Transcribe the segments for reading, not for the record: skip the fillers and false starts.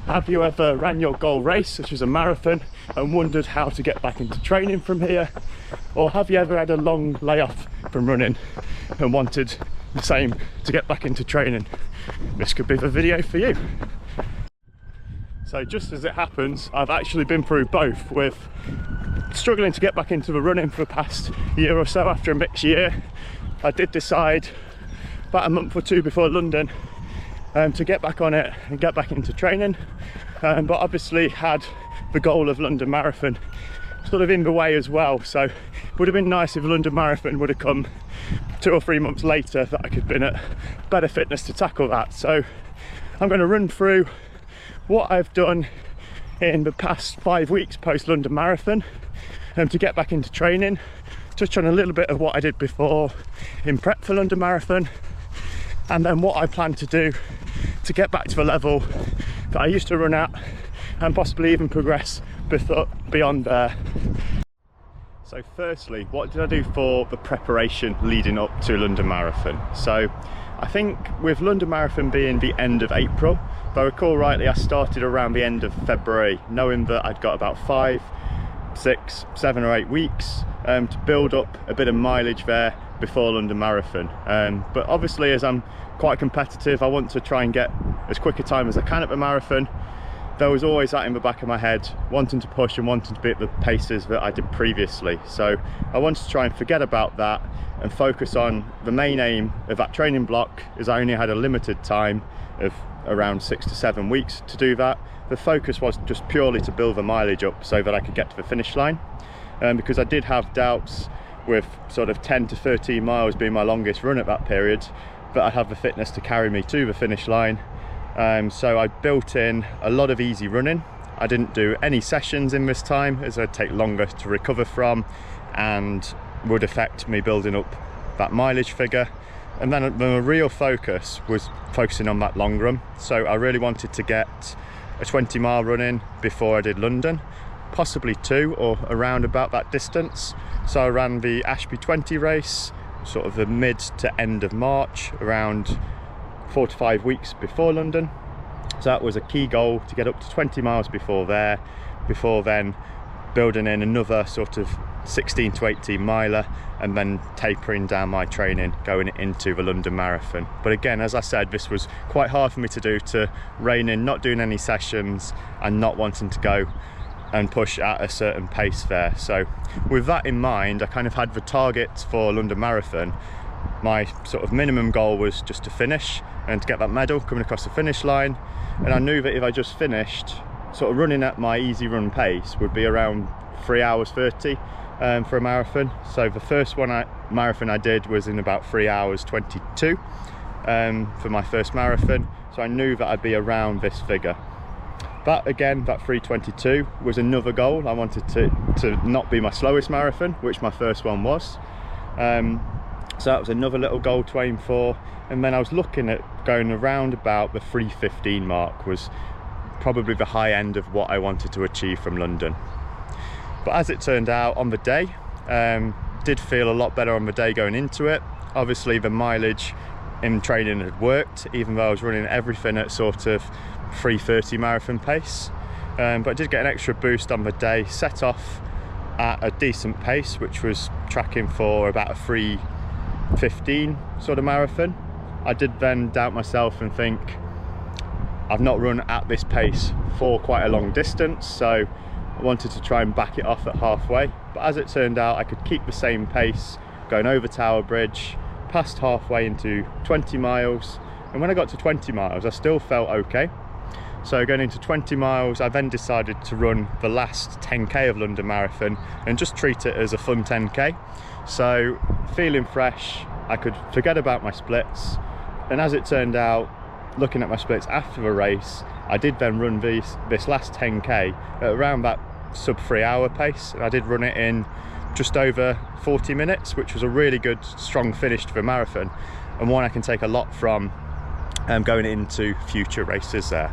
Have you ever ran your goal race, such as a marathon, and wondered how to get back into training from here? Or have you ever had a long layoff from running and wanted the same to get back into training? This could be the video for you. So just as it happens, I've actually been through both, with struggling to get back into the running for the past year or so after a mixed year. I did decide about a month or two before London to get back on it and get back into training, but obviously had the goal of London Marathon sort of in the way as well. So it would have been nice if London Marathon would have come 2 or 3 months later, that I could have been at better fitness to tackle that. So I'm going to run through what I've done in the past 5 weeks post London Marathon to get back into training, touch on a little bit of what I did before in prep for London Marathon, and then what I plan to do to get back to the level that I used to run at, and possibly even progress beyond there. So firstly, what did I do for the preparation leading up to London Marathon? So I think with London Marathon being the end of April, if I recall rightly, I started around the end of February, knowing that I'd got about 5, 6, 7 or 8 weeks to build up a bit of mileage there before London Marathon. But obviously, as I'm quite competitive, I want to try and get as quick a time as I can at the marathon. There was always that in the back of my head, wanting to push and wanting to be at the paces that I did previously. So I wanted to try and forget about that and focus on the main aim of that training block, as I only had a limited time of around 6 to 7 weeks to do that. The focus was just purely to build the mileage up so that I could get to the finish line, because I did have doubts with sort of 10 to 13 miles being my longest run at that period, that I'd have the fitness to carry me to the finish line. So I built in a lot of easy running. I didn't do any sessions in this time, as I'd take longer to recover from and would affect me building up that mileage figure. And then the real focus was focusing on that long run. So I really wanted to get a 20-mile run in before I did London, possibly 2 or around about that distance. So I ran the Ashby 20 race sort of the mid to end of March, around 4 to 5 weeks before London. So that was a key goal, to get up to 20 miles before there, before then building in another sort of 16 to 18 miler, and then tapering down my training going into the London Marathon. But again, as I said, this was quite hard for me to do, to rein in not doing any sessions and not wanting to go and push at a certain pace there. So with that in mind, I kind of had the target for London Marathon. My sort of minimum goal was just to finish and to get that medal coming across the finish line. And I knew that if I just finished sort of running at my easy run pace, would be around 3 hours 30 for a marathon. So the first marathon I did was in about 3 hours 22 for my first marathon. So I knew that I'd be around this figure. That again, that 3:22 was another goal. I wanted to not be my slowest marathon, which my first one was. So that was another little goal to aim for. And then I was looking at going around about the 3:15 mark, was probably the high end of what I wanted to achieve from London. But as it turned out, on the day, did feel a lot better on the day going into it. Obviously the mileage in training had worked, even though I was running everything at sort of 3:30 marathon pace. But I did get an extra boost on the day, set off at a decent pace, which was tracking for about a 3:15 sort of marathon. I did then doubt myself and think, I've not run at this pace for quite a long distance, so I wanted to try and back it off at halfway. But as it turned out, I could keep the same pace going over Tower Bridge, past halfway into 20 miles. And when I got to 20 miles, I still felt okay. So going into 20 miles, I then decided to run the last 10k of London Marathon and just treat it as a fun 10k. So feeling fresh, I could forget about my splits. And as it turned out, looking at my splits after the race, I did then run this last 10k at around that sub 3 hour pace. And I did run it in just over 40 minutes, which was a really good, strong finish to the marathon, and one I can take a lot from going into future races there.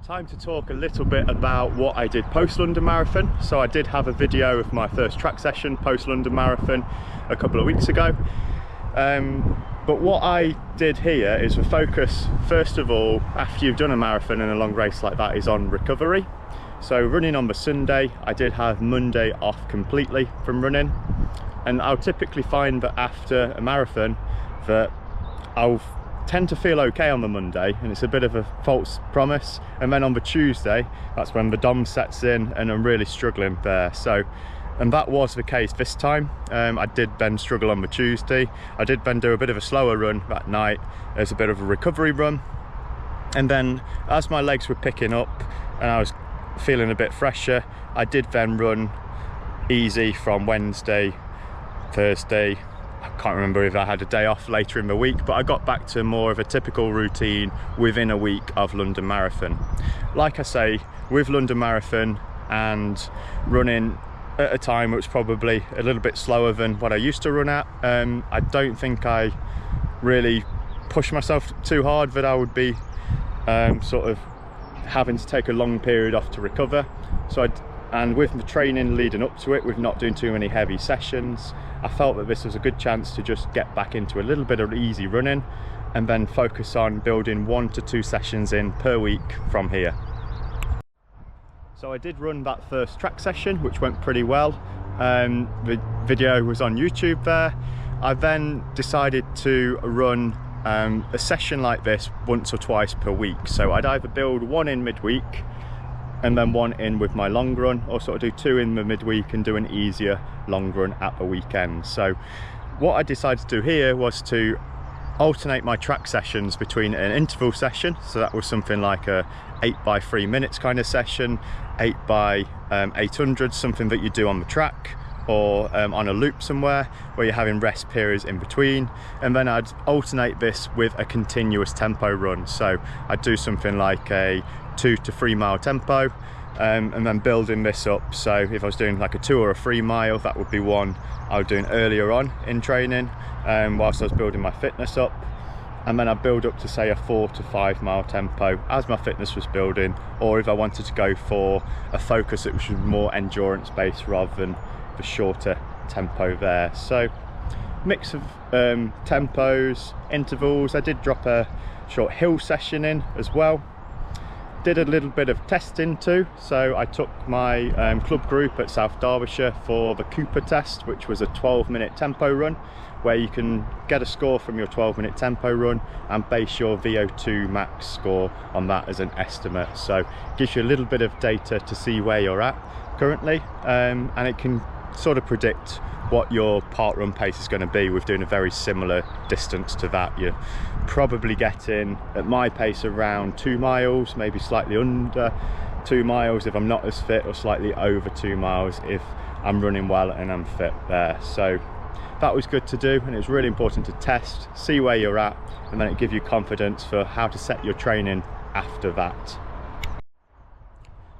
Time to talk a little bit about what I did post London Marathon. So I did have a video of my first track session post London Marathon a couple of weeks ago. But what I did here is the focus, first of all, after you've done a marathon and a long race like that, is on recovery. So running on the Sunday, I did have Monday off completely from running. And I'll typically find that after a marathon that I'll tend to feel okay on the Monday, and it's a bit of a false promise. And then on the Tuesday, that's when the DOM sets in and I'm really struggling there. And that was the case this time. I did then struggle on the Tuesday. I did then do a bit of a slower run that night as a bit of a recovery run. And then as my legs were picking up and I was feeling a bit fresher, I did then run easy from Wednesday, Thursday. I can't remember if I had a day off later in the week, but I got back to more of a typical routine within a week of London Marathon. Like I say, with London Marathon and running at a time which was probably a little bit slower than what I used to run at, I don't think I really pushed myself too hard that I would be sort of having to take a long period off to recover. And with the training leading up to it, with not doing too many heavy sessions, I felt that this was a good chance to just get back into a little bit of easy running and then focus on building 1 to 2 sessions in per week from here. So I did run that first track session, which went pretty well. The video was on YouTube there. I then decided to run a session like this once or twice per week. So I'd either build one in midweek and then one in with my long run, or sort of do 2 in the midweek and do an easier long run at the weekend. So what I decided to do here was to alternate my track sessions between an interval session. So that was something like a 8 by 3 minutes kind of session, 8 by 800, something that you do on the track or on a loop somewhere where you're having rest periods in between. And then I'd alternate this with a continuous tempo run. So I'd do something like a 2 to 3 mile tempo, and then building this up. So if I was doing like a 2 or a 3 mile, that would be one I was doing earlier on in training whilst I was building my fitness up. And then I'd build up to say a 4 to 5 mile tempo as my fitness was building, or if I wanted to go for a focus that was more endurance based rather than the shorter tempo there. So mix of tempos, intervals. I did drop a short hill session in as well. Did a little bit of testing too. So I took my club group at South Derbyshire for the Cooper test, which was a 12-minute tempo run, where you can get a score from your 12-minute tempo run and base your VO2 max score on that as an estimate. So it gives you a little bit of data to see where you're at currently, and it can sort of predict what your part run pace is going to be with doing a very similar distance to that. You're probably getting, at my pace, around 2 miles, maybe slightly under 2 miles if I'm not as fit, or slightly over 2 miles if I'm running well and I'm fit there. So that was good to do, and it was really important to test, see where you're at, and then it gives you confidence for how to set your training after that.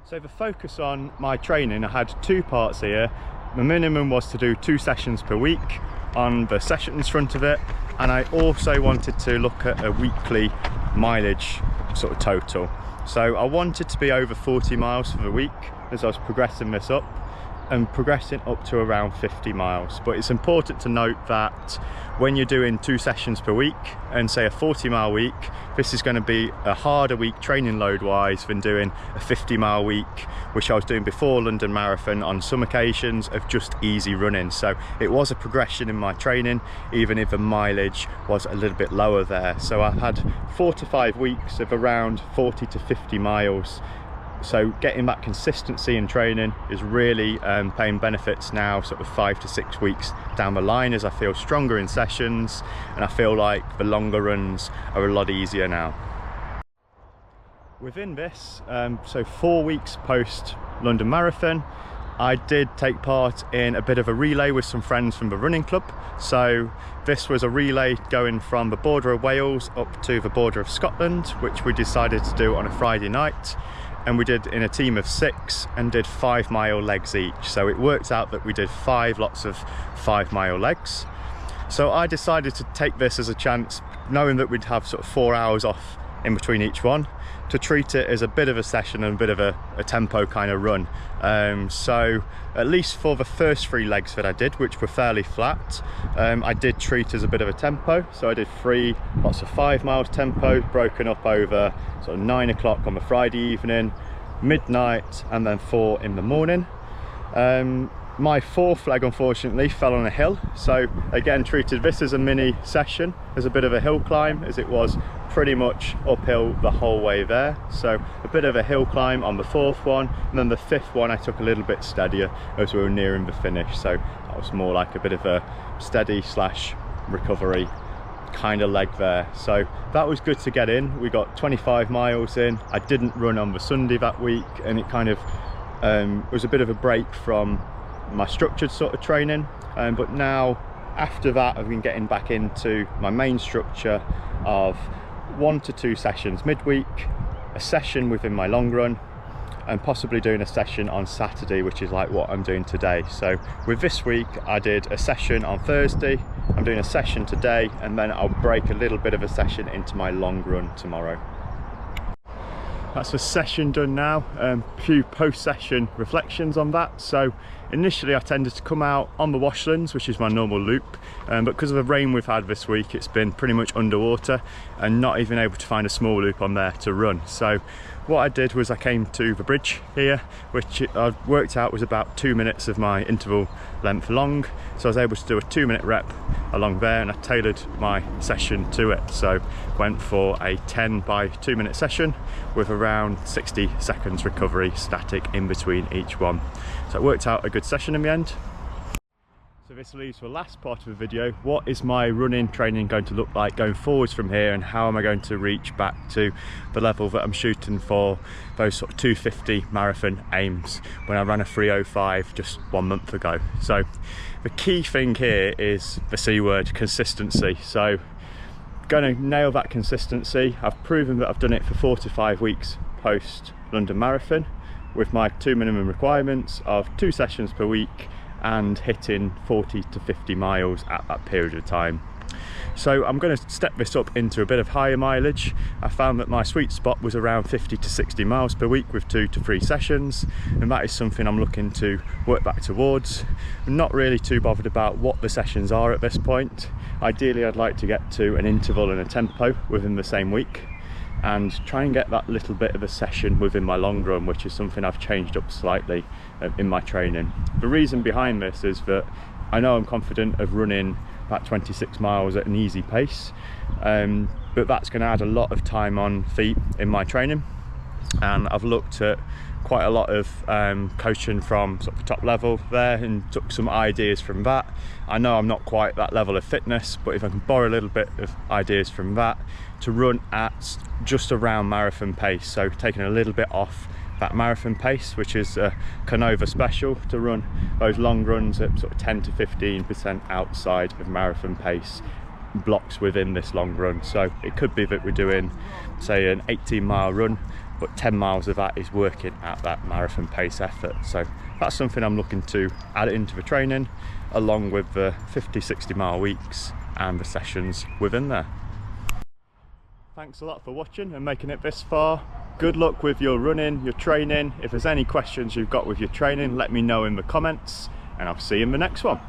So the focus on my training, I had 2 parts here. The minimum was to do 2 sessions per week on the sessions front of it, and I also wanted to look at a weekly mileage sort of total. So I wanted to be over 40 miles for the week as I was progressing this up, and progressing up to around 50 miles. But it's important to note that when you're doing 2 sessions per week and say a 40-mile week, this is going to be a harder week training load wise than doing a 50-mile week, which I was doing before London Marathon on some occasions of just easy running. So it was a progression in my training, even if the mileage was a little bit lower there. So I had 4 to 5 weeks of around 40 to 50 miles. So getting that consistency in training is really paying benefits now, sort of 5 to 6 weeks down the line, as I feel stronger in sessions and I feel like the longer runs are a lot easier now. Within this, so 4 weeks post London Marathon, I did take part in a bit of a relay with some friends from the running club. So this was a relay going from the border of Wales up to the border of Scotland, which we decided to do on a Friday night. And we did in a team of 6 and did 5-mile legs each. So it worked out that we did 5 lots of 5-mile legs. So I decided to take this as a chance, knowing that we'd have sort of 4 hours off in between each one, to treat it as a bit of a session and a bit of a tempo kind of run. So at least for the first 3 legs that I did, which were fairly flat, I did treat as a bit of a tempo. So I did 3 lots of 5 miles tempo, broken up over sort of 9 o'clock on the Friday evening, midnight, and then 4 in the morning. My 4th leg unfortunately fell on a hill, so again treated this as a mini session, as a bit of a hill climb, as it was pretty much uphill the whole way there. So a bit of a hill climb on the 4th one, and then the 5th one I took a little bit steadier as we were nearing the finish. So that was more like a bit of a steady slash recovery kind of leg there. So that was good to get in. We got 25 miles in. I didn't run on the Sunday that week, and it kind of was a bit of a break from my structured sort of training, but now after that I've been getting back into my main structure of 1 to 2 sessions midweek, a session within my long run, and possibly doing a session on Saturday, which is like what I'm doing today. So with this week I did a session on Thursday, I'm doing a session today, and then I'll break a little bit of a session into my long run tomorrow. That's the session done now. Few post-session reflections on that. So initially I tended to come out on the washlands, which is my normal loop, but because of the rain we've had this week, it's been pretty much underwater and not even able to find a small loop on there to run. So what I did was I came to the bridge here, which I worked out was about 2 minutes of my interval length long. So I was able to do a 2-minute rep along there, and I tailored my session to it. So went for a 10 by 2 minute session with around 60 seconds recovery static in between each one. So it worked out a good session in the end. So this leaves the last part of the video. What is my running training going to look like going forwards from here, and how am I going to reach back to the level that I'm shooting for those sort of 250 marathon aims when I ran a 3:05 just 1 month ago? So the key thing here is the C word, consistency. So going to nail that consistency. I've proven that I've done it for 4 to 5 weeks post London Marathon with my 2 minimum requirements of 2 sessions per week and hitting 40 to 50 miles at that period of time. So I'm going to step this up into a bit of higher mileage. I found that my sweet spot was around 50 to 60 miles per week with 2 to 3 sessions, and that is something I'm looking to work back towards. I'm not really too bothered about what the sessions are at this point. Ideally I'd like to get to an interval and a tempo within the same week, and try and get that little bit of a session within my long run, which is something I've changed up slightly in my training. The reason behind this is that I know I'm confident of running about 26 miles at an easy pace, but that's going to add a lot of time on feet in my training, and I've looked at quite a lot of coaching from sort of top level there and took some ideas from that. I know I'm not quite that level of fitness, but if I can borrow a little bit of ideas from that to run at just around marathon pace, so taking a little bit off that marathon pace, which is a Canova special, to run those long runs at sort of 10 to 15% outside of marathon pace blocks within this long run. So it could be that we're doing, say, an 18-mile run, but 10 miles of that is working at that marathon pace effort. So that's something I'm looking to add into the training, along with the 50-60 mile weeks and the sessions within there. Thanks a lot for watching and making it this far. Good luck with your running, your training. If there's any questions you've got with your training, let me know in the comments, and I'll see you in the next one.